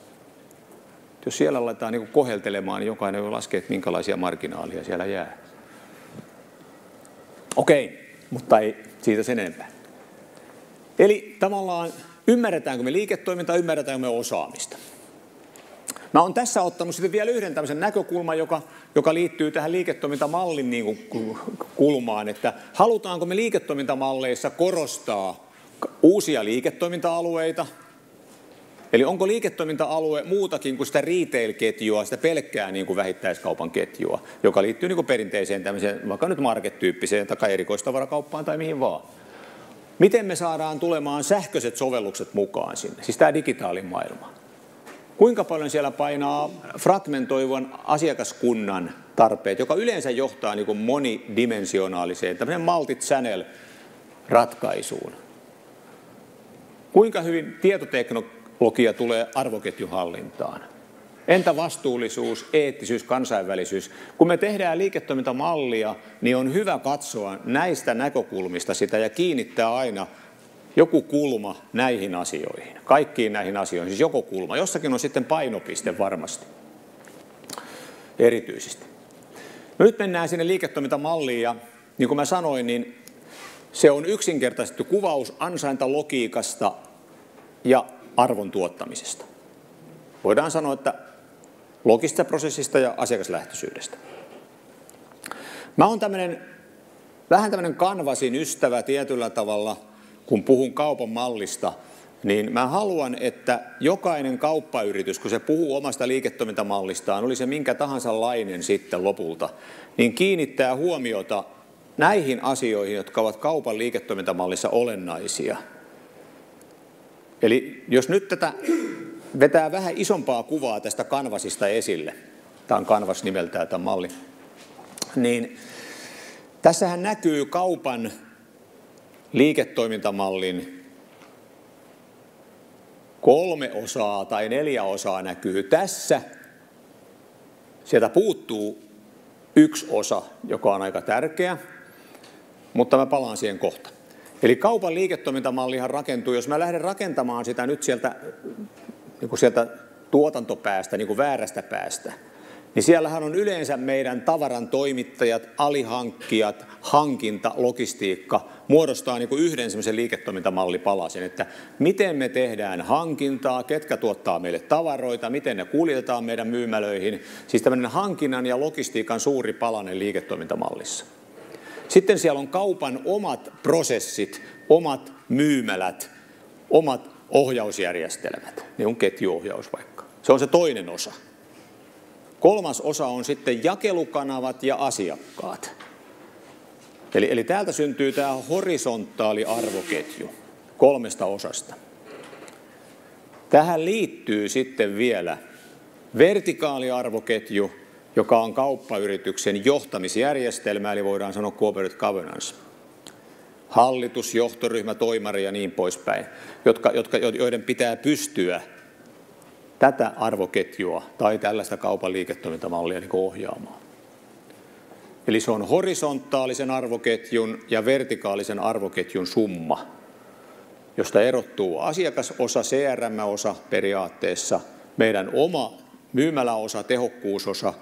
Jos siellä aletaan niin koheltelemaan, niin jokainen voi laskea, että minkälaisia marginaalia siellä jää. Okei, mutta ei siitä sen enempää. Eli tavallaan ymmärretäänkö me liiketoimintaa, ymmärretäänkö me osaamista. Mä oon tässä ottanut sitten vielä yhden tämmöisen näkökulman, joka liittyy tähän liiketoimintamallin niin kuin kulmaan, että halutaanko me liiketoimintamalleissa korostaa uusia liiketoiminta-alueita, eli onko liiketoiminta-alue muutakin kuin sitä retail-ketjua, sitä pelkkää niin kuin vähittäiskaupan ketjua, joka liittyy niin kuin perinteiseen tämmöiseen, vaikka nyt market-tyyppiseen tai erikoistavarakauppaan tai mihin vaan. Miten me saadaan tulemaan sähköiset sovellukset mukaan sinne, siis tämä digitaalimaailma? Kuinka paljon siellä painaa fragmentoivan asiakaskunnan tarpeet, joka yleensä johtaa niin kuin monidimensionaaliseen, tämmöinen multi-channel-ratkaisuun? Kuinka hyvin tietoteknologia tulee arvoketjuhallintaan? Entä vastuullisuus, eettisyys, kansainvälisyys? Kun me tehdään liiketoimintamallia, niin on hyvä katsoa näistä näkökulmista sitä ja kiinnittää aina joku kulma näihin asioihin, kaikkiin näihin asioihin, siis joku kulma. Jossakin on sitten painopiste varmasti, erityisesti. No nyt mennään sinne liiketoimintamalliin ja niin kuin mä sanoin, niin se on yksinkertaisesti kuvaus ansaintalogiikasta ja arvon tuottamisesta. Voidaan sanoa, että logisesta prosessista ja asiakaslähtöisyydestä. Mä oon vähän tämmöinen kanvasin ystävä tietyllä tavalla. Kun puhun kaupan mallista, niin mä haluan, että jokainen kauppayritys, kun se puhuu omasta liiketoimintamallistaan, oli se minkä tahansa lainen sitten lopulta, niin kiinnittää huomiota näihin asioihin, jotka ovat kaupan liiketoimintamallissa olennaisia. Eli jos nyt tätä vetää vähän isompaa kuvaa tästä kanvasista esille, tämä on kanvas nimeltään tämä malli, niin tässähän näkyy kaupan liiketoimintamallin 3 osaa tai 4 osaa näkyy tässä. Sieltä puuttuu 1 osa, joka on aika tärkeä, mutta mä palaan siihen kohta. Eli kaupan liiketoimintamallihan rakentuu, jos mä lähden rakentamaan sitä nyt sieltä tuotantopäästä, niin kuin väärästä päästä, niin siellähän on yleensä meidän tavaran toimittajat, alihankkijat, hankinta, logistiikka muodostaa niin kuin yhden semmoisen liiketoimintamallipalasen, että miten me tehdään hankintaa, ketkä tuottaa meille tavaroita, miten ne kuljetetaan meidän myymälöihin, siis tämmöinen hankinnan ja logistiikan suuri palanen liiketoimintamallissa. Sitten siellä on kaupan omat prosessit, omat myymälät, omat ohjausjärjestelmät, ne on ketjuohjaus vaikka. Se on se toinen osa. 3. osa on sitten jakelukanavat ja asiakkaat. Eli täältä syntyy tämä horisontaali arvoketju 3 osasta. Tähän liittyy sitten vielä vertikaaliarvoketju, joka on kauppayrityksen johtamisjärjestelmä, eli voidaan sanoa corporate governance. Hallitus, johtoryhmä, toimari ja niin poispäin, joiden pitää pystyä tätä arvoketjua tai tällaista kaupan liiketoimintamallia niin ohjaamaan. Eli se on horisontaalisen arvoketjun ja vertikaalisen arvoketjun summa, josta erottuu asiakasosa, CRM-osa periaatteessa, meidän oma myymäläosa, tehokkuusosa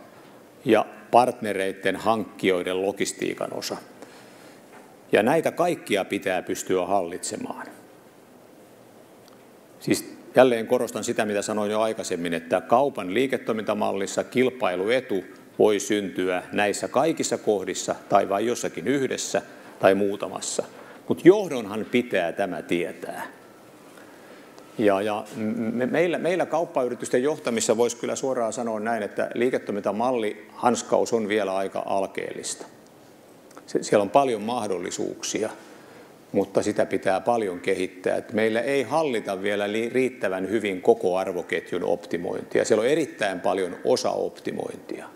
ja partnereiden hankkijoiden logistiikan osa. Ja näitä kaikkia pitää pystyä hallitsemaan. Siis jälleen korostan sitä, mitä sanoin jo aikaisemmin, että kaupan liiketoimintamallissa kilpailuetu voi syntyä näissä kaikissa kohdissa tai vain jossakin yhdessä tai muutamassa. Mutta johdonhan pitää tämä tietää. Ja meillä kauppayritysten johtamissa voisi kyllä suoraan sanoa näin, että liiketoimintamalli hanskaus on vielä aika alkeellista. Siellä on paljon mahdollisuuksia. mutta sitä pitää paljon kehittää. Että meillä ei hallita vielä riittävän hyvin koko arvoketjun optimointia. Siellä on erittäin paljon osaoptimointia.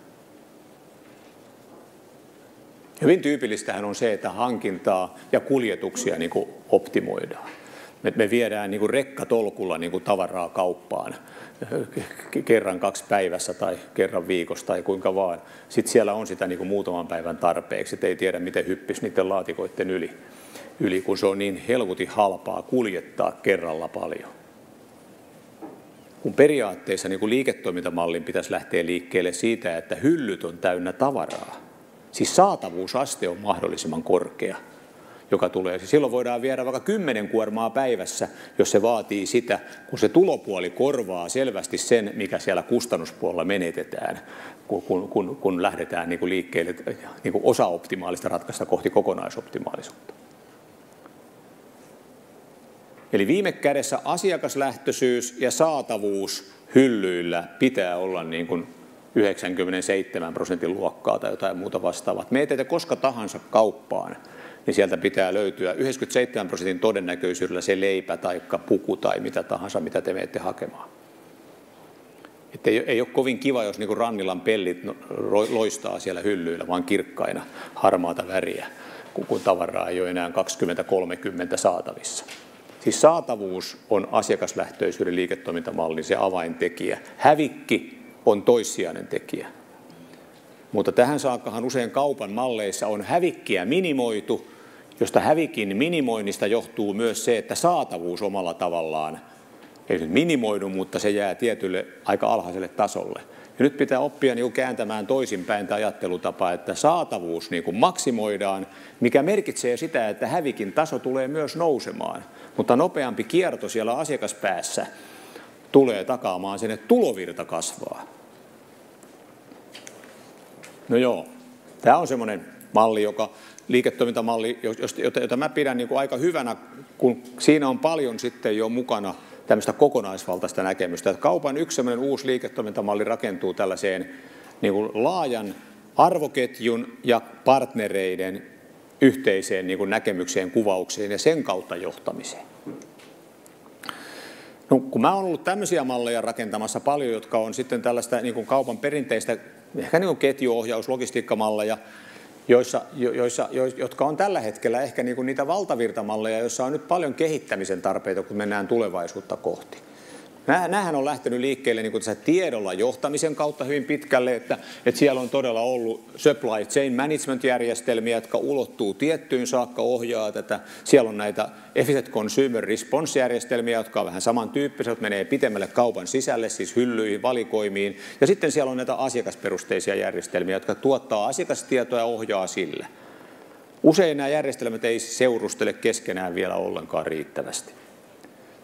Hyvin tyypillistähän on se, että hankintaa ja kuljetuksia niin kuin optimoidaan. Me viedään niin kuin rekkatolkulla niin kuin tavaraa kauppaan kerran 2 päivässä tai kerran viikossa tai kuinka vaan. Sitten siellä on sitä niin kuin muutaman päivän tarpeeksi, että ei tiedä miten hyppisi niiden laatikoiden yli, kun se on niin helkutin halpaa kuljettaa kerralla paljon. Kun periaatteessa niin kuin liiketoimintamallin pitäisi lähteä liikkeelle siitä, että hyllyt on täynnä tavaraa. Siis saatavuusaste on mahdollisimman korkea, joka tulee. Silloin voidaan viedä vaikka 10 kuormaa päivässä, jos se vaatii sitä, kun se tulopuoli korvaa selvästi sen, mikä siellä kustannuspuolella menetetään, kun lähdetään niin kuin liikkeelle niin kuin osaoptimaalista ratkaista kohti kokonaisoptimaalisuutta. Eli viime kädessä asiakaslähtöisyys ja saatavuus hyllyillä pitää olla niin kuin 97% luokkaa tai jotain muuta vastaavaa. Meitä koska tahansa kauppaan, niin sieltä pitää löytyä 97% todennäköisyydellä se leipä tai puku tai mitä tahansa, mitä te menette hakemaan. Että ei ole kovin kiva, jos niin kuin Rannilan pellit loistaa siellä hyllyillä, vaan kirkkaina harmaata väriä, kun tavaraa ei ole enää 20-30 saatavissa. Siis saatavuus on asiakaslähtöisyyden liiketoimintamallin se avaintekijä. Hävikki on toissijainen tekijä. Mutta tähän saakkahan usein kaupan malleissa on hävikkiä minimoitu, josta hävikin minimoinnista johtuu myös se, että saatavuus omalla tavallaan ei nyt minimoidu, mutta se jää tietylle aika alhaiselle tasolle. Ja nyt pitää oppia niin kuin kääntämään toisinpäin tämä ajattelutapa, että saatavuus niin kuin maksimoidaan, mikä merkitsee sitä, että hävikin taso tulee myös nousemaan. Mutta nopeampi kierto siellä asiakaspäässä tulee takaamaan sen, että tulovirta kasvaa. No joo, tämä on semmoinen malli, liiketoimintamalli, jota mä pidän niin kuin aika hyvänä, kun siinä on paljon sitten jo mukana tämmöistä kokonaisvaltaista näkemystä. Että kaupan yksi semmoinen uusi liiketoimintamalli rakentuu tällaiseen niin kuin laajan arvoketjun ja partnereiden yhteiseen niin kuin näkemykseen, kuvaukseen ja sen kautta johtamiseen. No, kun mä oon ollut tämmöisiä malleja rakentamassa paljon, jotka on sitten tällaista niin kuin kaupan perinteistä, ehkä niin kuin ketjuohjaus, logistiikkamalleja, jotka on tällä hetkellä ehkä niin kuin niitä valtavirtamalleja, joissa on nyt paljon kehittämisen tarpeita, kun mennään tulevaisuutta kohti. Nämähän on lähtenyt liikkeelle niin kuin tässä tiedolla johtamisen kautta hyvin pitkälle, että siellä on todella ollut supply chain management-järjestelmiä, jotka ulottuu tiettyyn saakka, ohjaa tätä. Siellä on näitä efficient consumer response-järjestelmiä, jotka on vähän samantyyppisiä, jotka menee pitemmälle kaupan sisälle, siis hyllyihin, valikoimiin. Ja sitten siellä on näitä asiakasperusteisia järjestelmiä, jotka tuottaa asiakastietoa ja ohjaa sillä. Usein nämä järjestelmät ei seurustele keskenään vielä ollenkaan riittävästi.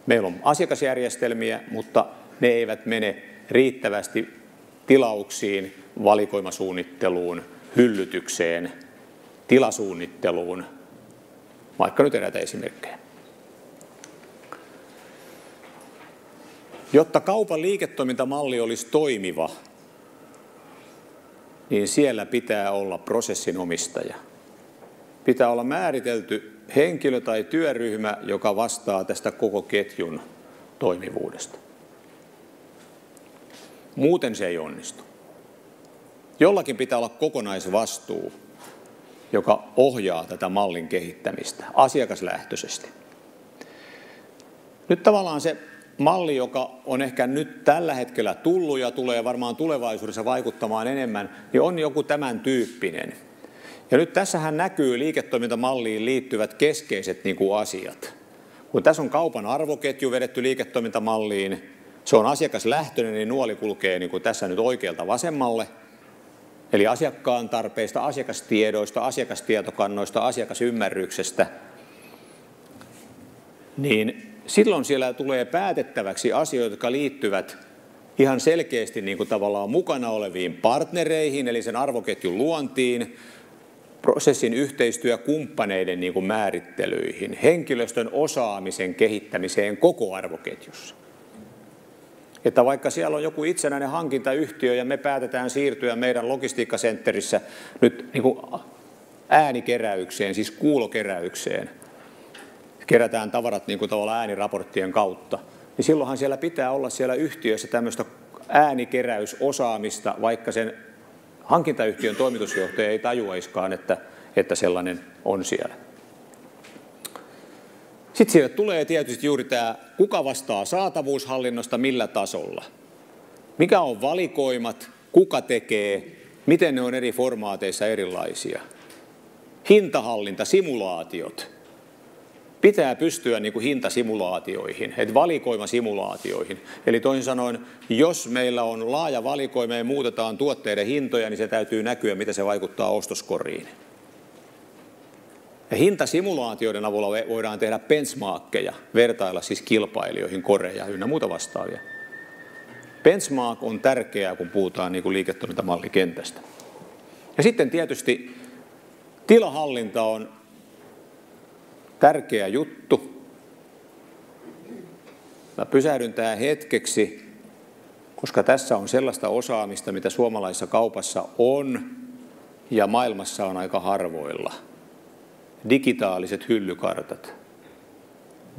Meillä on asiakasjärjestelmiä, mutta ne eivät mene riittävästi tilauksiin, valikoimasuunnitteluun, hyllytykseen, tilasuunnitteluun, vaikka nyt eräitä esimerkkejä. Jotta kaupan liiketoimintamalli olisi toimiva, niin siellä pitää olla prosessin omistaja. Pitää olla määritelty henkilö tai työryhmä, joka vastaa tästä koko ketjun toimivuudesta. Muuten se ei onnistu. Jollakin pitää olla kokonaisvastuu, joka ohjaa tätä mallin kehittämistä asiakaslähtöisesti. Nyt tavallaan se malli, joka on ehkä nyt tällä hetkellä tullut ja tulee varmaan tulevaisuudessa vaikuttamaan enemmän, niin on joku tämän tyyppinen. Ja nyt tässähän näkyy liiketoimintamalliin liittyvät keskeiset asiat. Kun tässä on kaupan arvoketju vedetty liiketoimintamalliin, se on asiakaslähtöinen, niin nuoli kulkee niin kuin tässä nyt oikealta vasemmalle. Eli asiakkaan tarpeista, asiakastiedoista, asiakastietokannoista, asiakasymmärryksestä. Niin silloin siellä tulee päätettäväksi asioita, jotka liittyvät ihan selkeästi niin kuin tavallaan mukana oleviin partnereihin, eli sen arvoketjun luontiin, prosessin yhteistyökumppaneiden niin kuin määrittelyihin, henkilöstön osaamisen kehittämiseen koko arvoketjussa. Että vaikka siellä on joku itsenäinen hankintayhtiö ja me päätetään siirtyä meidän logistiikkasenterissä nyt niin kuin äänikeräykseen, siis kuulokeräykseen, kerätään tavarat niin kuin tavallaan ääniraporttien kautta, niin silloinhan siellä pitää olla siellä yhtiössä tämmöistä äänikeräysosaamista, vaikka sen hankintayhtiön toimitusjohtaja ei tajuaiskaan, että sellainen on siellä. Sitten siellä tulee tietysti juuri tämä, kuka vastaa saatavuushallinnosta millä tasolla. Mikä on valikoimat, kuka tekee, miten ne on eri formaateissa erilaisia. Hintahallinta, simulaatiot. Pitää pystyä niin kuin hintasimulaatioihin, valikoimasimulaatioihin. Eli toisin sanoen, jos meillä on laaja valikoima ja muutetaan tuotteiden hintoja, niin se täytyy näkyä, mitä se vaikuttaa ostoskoriin. Ja hintasimulaatioiden avulla voidaan tehdä benchmarkkeja, vertailla siis kilpailijoihin, koreja ynnä muuta vastaavia. Benchmark on tärkeää, kun puhutaan niin kuin liiketoimintamallikentästä. Ja sitten tietysti tilahallinta on tärkeä juttu. Mä pysähdyn tähän hetkeksi, koska tässä on sellaista osaamista, mitä suomalaisessa kaupassa on ja maailmassa on aika harvoilla. Digitaaliset hyllykartat.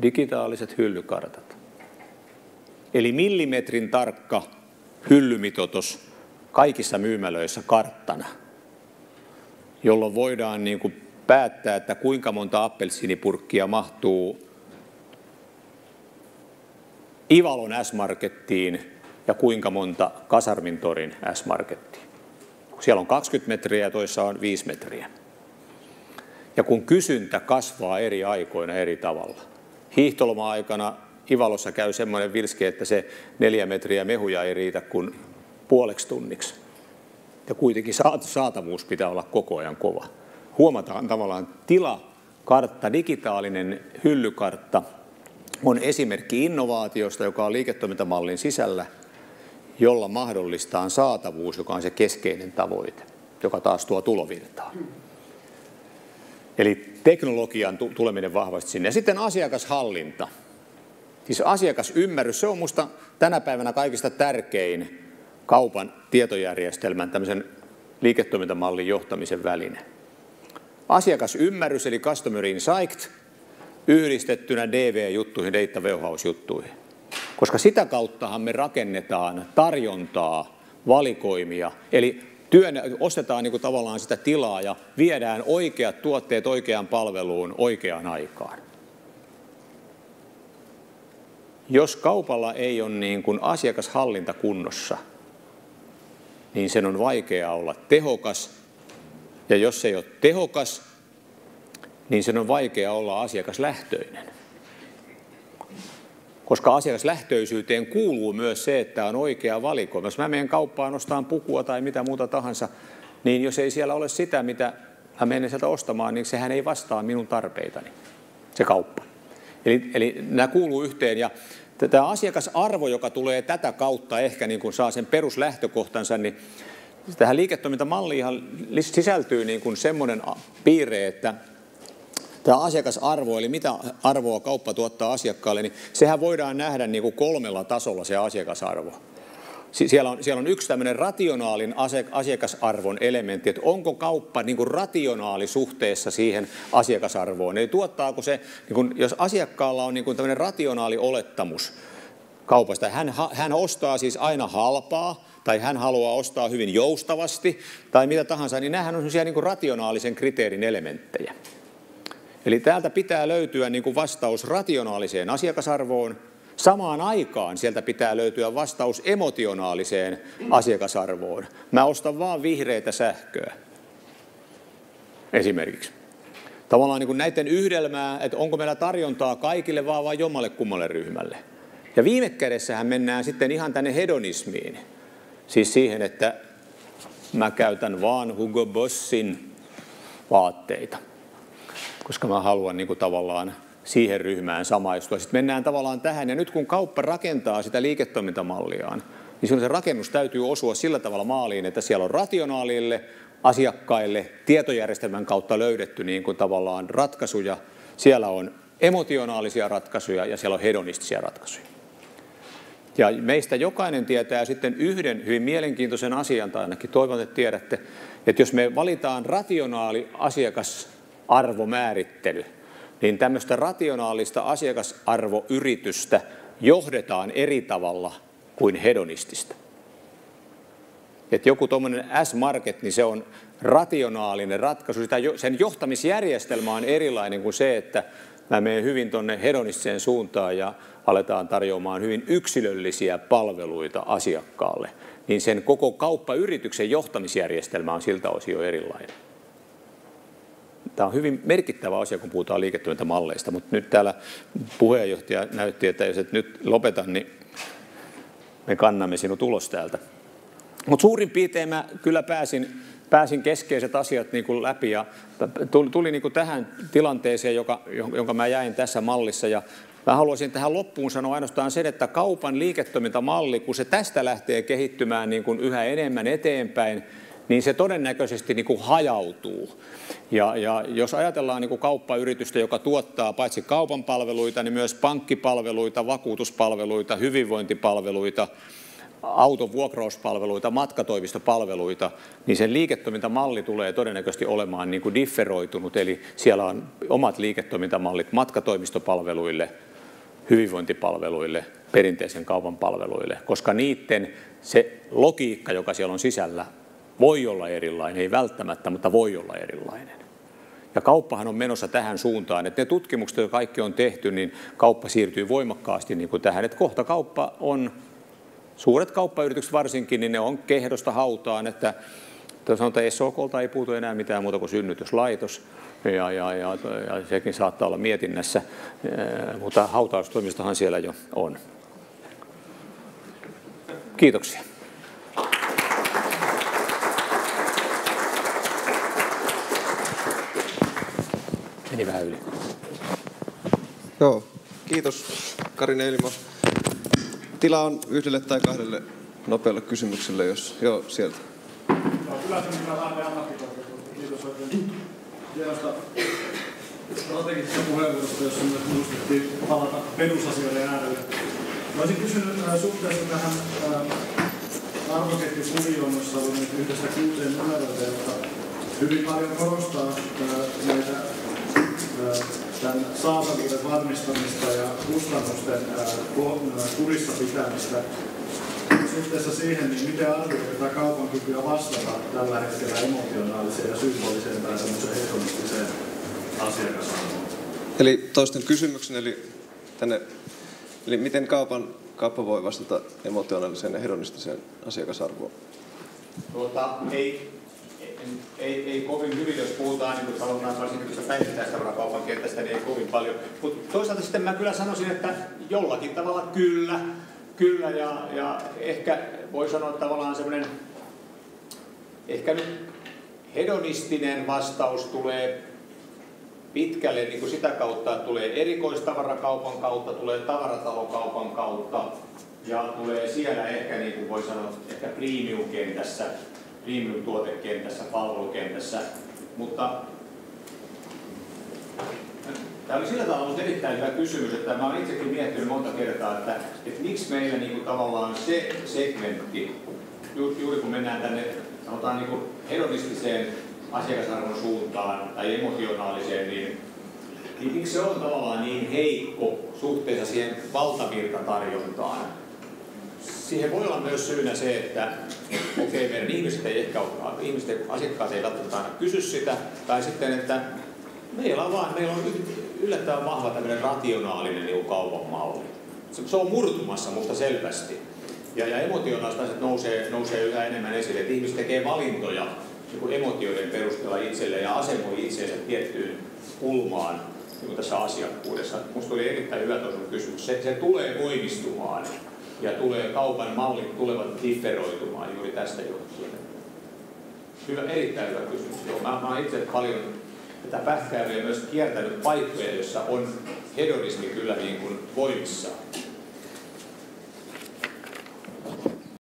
Digitaaliset hyllykartat. Eli millimetrin tarkka hyllymitoitus kaikissa myymälöissä karttana, jolloin voidaan niin kuin päättää, että kuinka monta appelsiinipurkkia mahtuu Ivalon S-Markettiin ja kuinka monta Kasarmintorin S-Markettiin. Siellä on 20 metriä ja toissa on 5 metriä. Ja kun kysyntä kasvaa eri aikoina eri tavalla. Hiihtoloma-aikana Ivalossa käy semmoinen virske, että se 4 metriä mehuja ei riitä kuin puoleksi tunniksi. Ja kuitenkin saatavuus pitää olla koko ajan kova. Huomataan tavallaan tilakartta, digitaalinen hyllykartta on esimerkki innovaatiosta, joka on liiketoimintamallin sisällä, jolla mahdollistaa saatavuus, joka on se keskeinen tavoite, joka taas tuo tulovirtaa. Eli teknologian tuleminen vahvasti sinne. Ja sitten asiakashallinta. Siis asiakasymmärrys, se on minusta tänä päivänä kaikista tärkein kaupan tietojärjestelmän tämmöisen liiketoimintamallin johtamisen väline. Asiakasymmärrys eli Customer Insight yhdistettynä DV-juttuihin, Data Warehouse-juttuihin. Koska sitä kauttahan me rakennetaan tarjontaa, valikoimia, eli ostetaan niin kuin tavallaan sitä tilaa ja viedään oikeat tuotteet oikeaan palveluun oikeaan aikaan. Jos kaupalla ei ole niin kuin asiakashallinta kunnossa, niin sen on vaikea olla tehokas. Ja jos se ei ole tehokas, niin sen on vaikea olla asiakaslähtöinen. Koska asiakaslähtöisyyteen kuuluu myös se, että on oikea valikoima. Jos mä menen kauppaan ostamaan pukua tai mitä muuta tahansa, niin jos ei siellä ole sitä, mitä mä menen sieltä ostamaan, niin sehän ei vastaa minun tarpeitani, se kauppa. Eli nämä kuuluu yhteen. Ja tämä asiakasarvo, joka tulee tätä kautta, ehkä niin kuin saa sen peruslähtökohtansa, niin tähän liiketoimintamalliin sisältyy niin kuin semmoinen piirre, että tämä asiakasarvo, eli mitä arvoa kauppa tuottaa asiakkaalle, niin sehän voidaan nähdä niin kuin 3 tasolla se asiakasarvo. Siellä on yksi tämmöinen rationaalin asiakasarvon elementti, että onko kauppa niin kuin rationaali suhteessa siihen asiakasarvoon. Eli tuottaako se, niin kuin, jos asiakkaalla on niin kuin tämmöinen rationaali olettamus kaupasta, hän ostaa siis aina halpaa, tai hän haluaa ostaa hyvin joustavasti, tai mitä tahansa, niin nämähän on sellaisia niin kuin rationaalisen kriteerin elementtejä. Eli täältä pitää löytyä niin kuin vastaus rationaaliseen asiakasarvoon. Samaan aikaan sieltä pitää löytyä vastaus emotionaaliseen asiakasarvoon. Mä ostan vaan vihreätä sähköä, esimerkiksi. Tavallaan niin kuin näiden yhdelmää, että onko meillä tarjontaa kaikille vaan vai jommalle kummalle ryhmälle. Ja viime kädessähän mennään sitten ihan tänne hedonismiin. Siis siihen, että mä käytän vaan Hugo Bossin vaatteita, koska mä haluan niin kuin tavallaan siihen ryhmään samaistua. Sitten mennään tavallaan tähän, ja nyt kun kauppa rakentaa sitä liiketoimintamalliaan, niin silloin se rakennus täytyy osua sillä tavalla maaliin, että siellä on rationaalille asiakkaille tietojärjestelmän kautta löydetty niin kuin tavallaan ratkaisuja, siellä on emotionaalisia ratkaisuja ja siellä on hedonistisia ratkaisuja. Ja meistä jokainen tietää sitten yhden hyvin mielenkiintoisen asian, tai ainakin toivon, että tiedätte, että jos me valitaan rationaali asiakasarvomäärittely, niin tämmöistä rationaalista asiakasarvoyritystä johdetaan eri tavalla kuin hedonistista. Että joku tuommoinen S-Market, niin se on rationaalinen ratkaisu. Sen johtamisjärjestelmä on erilainen kuin se, että mä menen hyvin tuonne hedonistiseen suuntaan ja aletaan tarjoamaan hyvin yksilöllisiä palveluita asiakkaalle. Niin sen koko kauppayrityksen johtamisjärjestelmä on siltä osin jo erilainen. Tämä on hyvin merkittävä asia, kun puhutaan liiketoimintamalleista, mutta nyt täällä puheenjohtaja näytti, että jos et nyt lopeta, niin me kannamme sinut ulos täältä. Mutta suurin piirtein mä kyllä pääsin keskeiset asiat niin kuin läpi ja tuli niin kuin tähän tilanteeseen, jonka mä jäin tässä mallissa. Ja mä haluaisin tähän loppuun sanoa ainoastaan sen, että kaupan liiketoimintamalli, kun se tästä lähtee kehittymään niin kuin yhä enemmän eteenpäin, niin se todennäköisesti niin kuin hajautuu. Ja jos ajatellaan niin kuin kauppayritystä, joka tuottaa paitsi kaupan palveluita, niin myös pankkipalveluita, vakuutuspalveluita, hyvinvointipalveluita, autovuokrauspalveluita, matkatoimistopalveluita, niin sen liiketoimintamalli tulee todennäköisesti olemaan niin kuin differoitunut, eli siellä on omat liiketoimintamallit matkatoimistopalveluille, hyvinvointipalveluille, perinteisen kaupan palveluille, koska niiden se logiikka, joka siellä on sisällä, voi olla erilainen, ei välttämättä, mutta voi olla erilainen. Ja kauppahan on menossa tähän suuntaan, että ne tutkimukset, jotka kaikki on tehty, niin kauppa siirtyy voimakkaasti niin kuin tähän, että kohta kauppa on, suuret kauppayritykset varsinkin, niin ne on kehdosta hautaan, että sanotaan, että SOK:lta ei puutu enää mitään muuta kuin synnytyslaitos, ja sekin saattaa olla mietinnässä, mutta hautaustoimistohan siellä jo on. Kiitoksia. Meni vähän yli. Joo, kiitos Kari Neilimo. Tila on yhdelle tai kahdelle nopealle kysymykselle, jos joo, sieltä. No, kyllä se minä lähden ammattikorkeakoulusta. Kiitos oikein hienosta strategisesta puheenvuorosta, jossa myös muistettiin palata perusasioiden äärelle. Mä olisin kysynyt suhteessa tähän arvoketjukuvioon, jossa oli nyt 1-6 numeroita, jotka hyvin paljon korostaa näitä tämän saatavuuden varmistamista ja kustannusten kurissa pitämistä. Suhteessa siihen, niin miten arvioit tätä kaupan kykyä vastata tällä hetkellä emotionaaliseen ja symboliseen tai semmoiseen hedonistiseen asiakasarvoon? Eli toistan kysymyksen, eli miten kauppa voi vastata emotionaaliseen ja hedonistiseen asiakasarvoon? Ei kovin hyvin, jos puhutaan, niin kuin sanotaan varsinkin tuosta päivittäistavarakaupan kentästä, niin ei kovin paljon. Mutta toisaalta sitten mä kyllä sanoisin, että jollakin tavalla kyllä ja ehkä voi sanoa tavallaan semmoinen, ehkä nyt hedonistinen vastaus tulee pitkälle niin kuin sitä kautta, että tulee erikoistavarakaupan kautta, tulee tavaratalokaupan kautta ja tulee siellä ehkä, niin kuin voi sanoa, ehkä premium-kentässä, premium-tuotekentässä, palvelukentässä, mutta tämä oli sillä tavalla ollut erittäin hyvä kysymys, että mä olen itsekin miettinyt monta kertaa, että miksi meillä niin kuin tavallaan se segmentti, juuri kun mennään tänne sanotaan niin kuin hedonistiseen asiakasarvon suuntaan tai emotionaaliseen, niin miksi se on tavallaan niin heikko suhteessa siihen valtavirtatarjontaan? Siihen voi olla myös syynä se, että okei, meidän asiakkaat ei välttämättä aina kysy sitä, tai sitten, että meillä on yllättävän vahva tämmöinen rationaalinen niin kaupan malli. Se on murtumassa musta selvästi. Ja emotionaaliset asiat nousee yhä enemmän esille, että ihmiset tekee valintoja niin emotioiden perusteella itselleen ja asemoi itseensä tiettyyn kulmaan niin tässä asiakkuudessa. Musta oli erittäin hyvä tuossa kysymys. Se tulee voimistumaan ja kaupan mallit tulevat differoitumaan juuri tästä johtuen. Erittäin hyvä kysymys. Joo, mä oon itse paljon tätä pähkäilyä myös kiertänyt paikkoja, joissa on hedonismi kyllä niin kuin voimissaan.